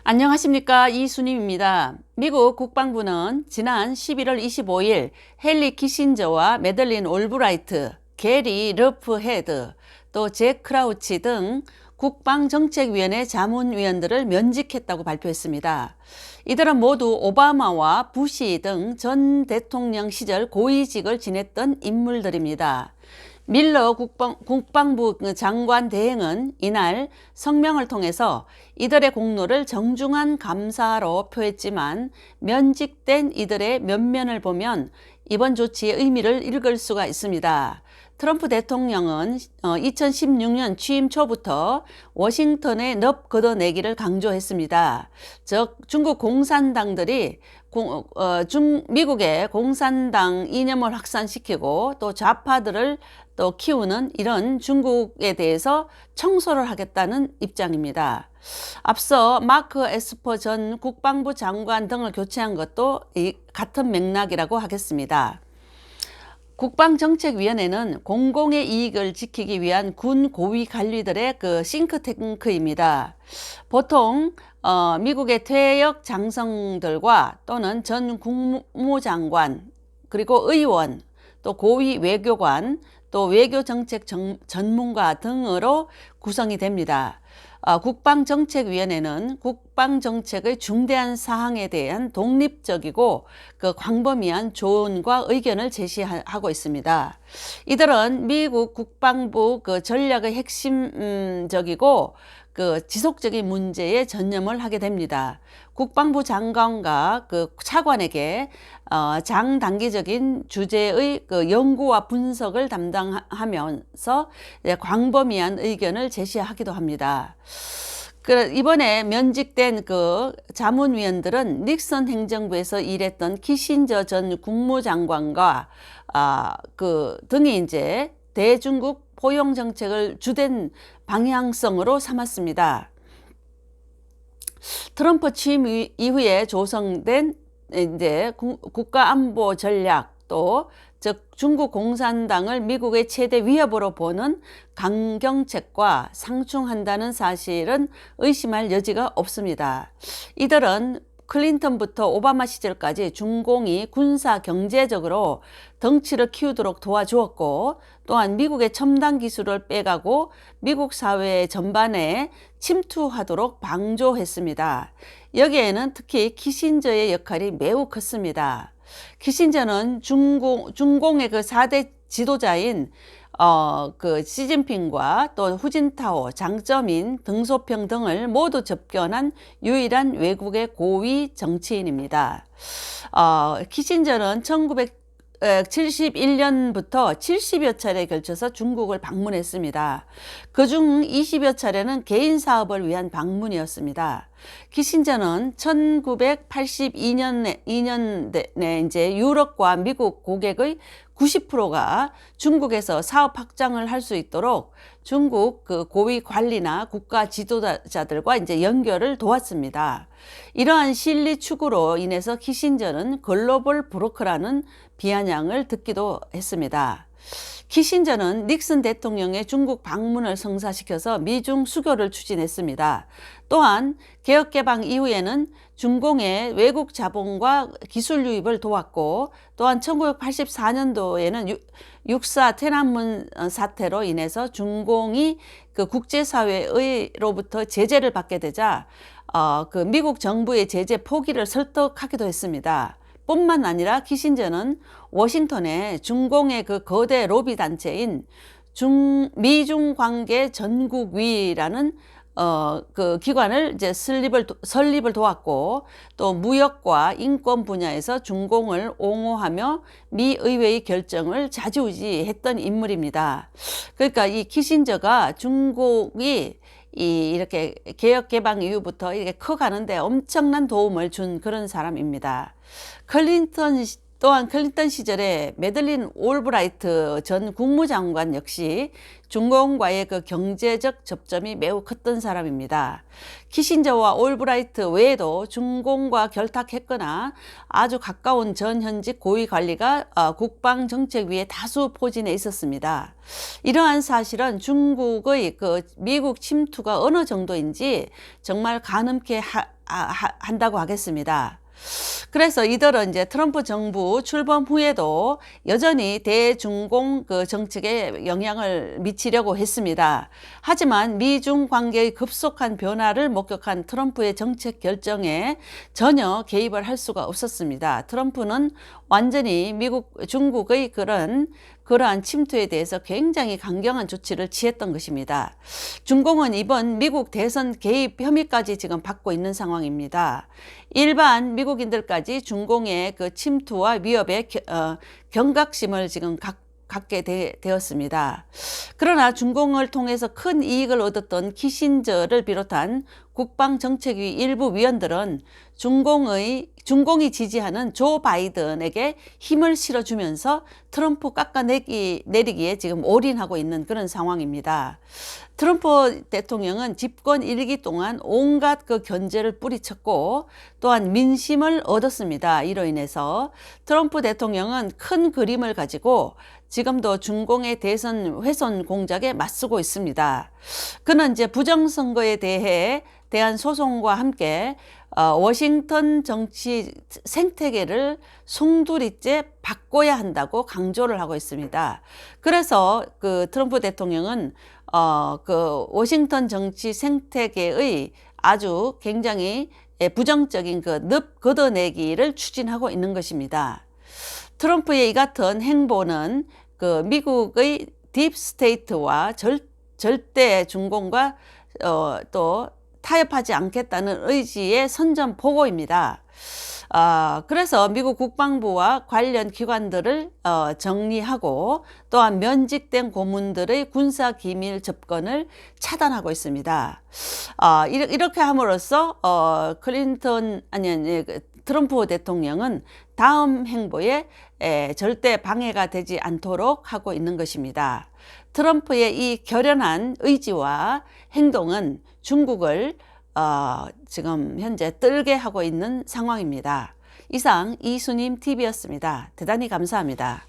안녕하십니까, 이순임입니다. 미국 국방부는 지난 11월 25일 헨리 키신저와 매들린 올브라이트, 게리 러프헤드, 또 잭 크라우치 등 국방정책위원회 자문위원들을 면직했다고 발표했습니다. 이들은 모두 오바마와 부시 등 전 대통령 시절 고위직을 지냈던 인물들입니다. 밀러 국방부 장관 대행은 이날 성명을 통해서 이들의 공로를 정중한 감사로 표했지만 면직된 이들의 면면을 보면 이번 조치의 의미를 읽을 수가 있습니다. 트럼프 대통령은 2016년 취임 초부터 워싱턴에 넙 걷어내기를 강조했습니다. 즉 중국 공산당들이 미국의 공산당 이념을 확산시키고 또 좌파들을 또 키우는 이런 중국에 대해서 청소를 하겠다는 입장입니다. 앞서 마크 에스퍼 전 국방부 장관 등을 교체한 것도 같은 맥락이라고 하겠습니다. 국방정책위원회는 공공의 이익을 지키기 위한 군 고위 관리들의 싱크탱크입니다. 보통 미국의 퇴역 장성들과 또는 전 국무장관, 그리고 의원, 또 고위 외교관, 또 외교정책 전문가 등으로 구성이 됩니다. 국방정책위원회는 국방정책의 중대한 사항에 대한 독립적이고 광범위한 조언과 의견을 제시하고 있습니다. 이들은 미국 국방부 전략의 핵심적이고 지속적인 문제에 전념을 하게 됩니다. 국방부 장관과 차관에게 장단기적인 주제의 연구와 분석을 담당하면서 광범위한 의견을 제시하기도 합니다. 이번에 면직된 자문위원들은 닉슨 행정부에서 일했던 키신저 전 국무장관과 등이 이제 대중국 포용 정책을 주된 방향성으로 삼았습니다. 트럼프 취임 이후에 조성된 이제 국가안보 전략, 또 즉 중국 공산당을 미국의 최대 위협으로 보는 강경책과 상충한다는 사실은 의심할 여지가 없습니다. 이들은 클린턴부터 오바마 시절까지 중공이 군사 경제적으로 덩치를 키우도록 도와주었고, 또한 미국의 첨단 기술을 빼가고 미국 사회 전반에 침투하도록 방조했습니다. 여기에는 특히 키신저의 역할이 매우 컸습니다. 키신저는 중공의 4대 지도자인 시진핑과 또 후진타오, 장쩌민, 등소평 등을 모두 접견한 유일한 외국의 고위 정치인입니다. 키신저는 1971년부터 70여 차례에 걸쳐서 중국을 방문했습니다. 그중 20여 차례는 개인 사업을 위한 방문이었습니다. 키신저는 1982년에 이제 유럽과 미국 고객의 90%가 중국에서 사업 확장을 할 수 있도록 중국 고위 관리나 국가 지도자들과 이제 연결을 도왔습니다. 이러한 실리 추구로 인해서 키신저는 글로벌 브로커라는 비아냥을 듣기도 했습니다. 키신저는 닉슨 대통령의 중국 방문을 성사시켜서 미중 수교를 추진했습니다. 또한 개혁개방 이후에는 중공의 외국 자본과 기술 유입을 도왔고, 또한 1984년도에는 육사天安문 사태로 인해서 중공이 국제사회로부터 제재를 받게 되자 미국 정부의 제재 포기를 설득하기도 했습니다. 뿐만 아니라 키신저는 워싱턴에 중공의 거대 로비 단체인 미중 관계 전국위라는 기관을 이제 설립을 도왔고, 또 무역과 인권 분야에서 중공을 옹호하며 미 의회의 결정을 좌지우지했던 인물입니다. 그러니까 이 키신저가 중국이 이렇게 개혁 개방 이후부터 이렇게 커가는데 엄청난 도움을 준 그런 사람입니다. 또한 클린턴 시절에 매들린 올브라이트 전 국무장관 역시 중공과의 경제적 접점이 매우 컸던 사람입니다. 키신저와 올브라이트 외에도 중공과 결탁했거나 아주 가까운 전 현직 고위 관리가 국방정책위에 다수 포진해 있었습니다. 이러한 사실은 중국의 미국 침투가 어느 정도인지 정말 가늠케 한다고 하겠습니다. 그래서 이들은 이제 트럼프 정부 출범 후에도 여전히 대중공 그 정책에 영향을 미치려고 했습니다. 하지만 미중 관계의 급속한 변화를 목격한 트럼프의 정책 결정에 전혀 개입을 할 수가 없었습니다. 트럼프는 완전히 중국의 그러한 침투에 대해서 굉장히 강경한 조치를 취했던 것입니다. 중공은 이번 미국 대선 개입 혐의까지 지금 받고 있는 상황입니다. 일반 미국인들까지 중공의 그 침투와 위협에 경각심을 지금 갖게 되었습니다. 그러나 중공을 통해서 큰 이익을 얻었던 키신저를 비롯한 국방정책위 일부 위원들은 중공이 지지하는 조 바이든에게 힘을 실어주면서 트럼프 깎아내리기에 지금 올인하고 있는 그런 상황입니다. 트럼프 대통령은 집권 1기 동안 온갖 그 견제를 뿌리쳤고 또한 민심을 얻었습니다. 이로 인해서 트럼프 대통령은 큰 그림을 가지고 지금도 중공의 대선 훼손 공작에 맞서고 있습니다. 그는 이제 부정선거에 대한 소송과 함께 워싱턴 정치 생태계를 송두리째 바꿔야 한다고 강조를 하고 있습니다. 그래서 그 트럼프 대통령은 그 워싱턴 정치 생태계의 아주 굉장히 부정적인 그 늪 걷어내기를 추진하고 있는 것입니다. 트럼프의 이 같은 행보는 그 미국의 딥스테이트와 절대 중공과 또 타협하지 않겠다는 의지의 선전포고입니다. 그래서 미국 국방부와 관련 기관들을 정리하고 또한 면직된 고문들의 군사기밀 접근을 차단하고 있습니다. 이렇게 함으로써 트럼프 대통령은 다음 행보에 절대 방해가 되지 않도록 하고 있는 것입니다. 트럼프의 이 결연한 의지와 행동은 중국을 지금 현재 떨게 하고 있는 상황입니다. 이상 이수님 TV였습니다. 대단히 감사합니다.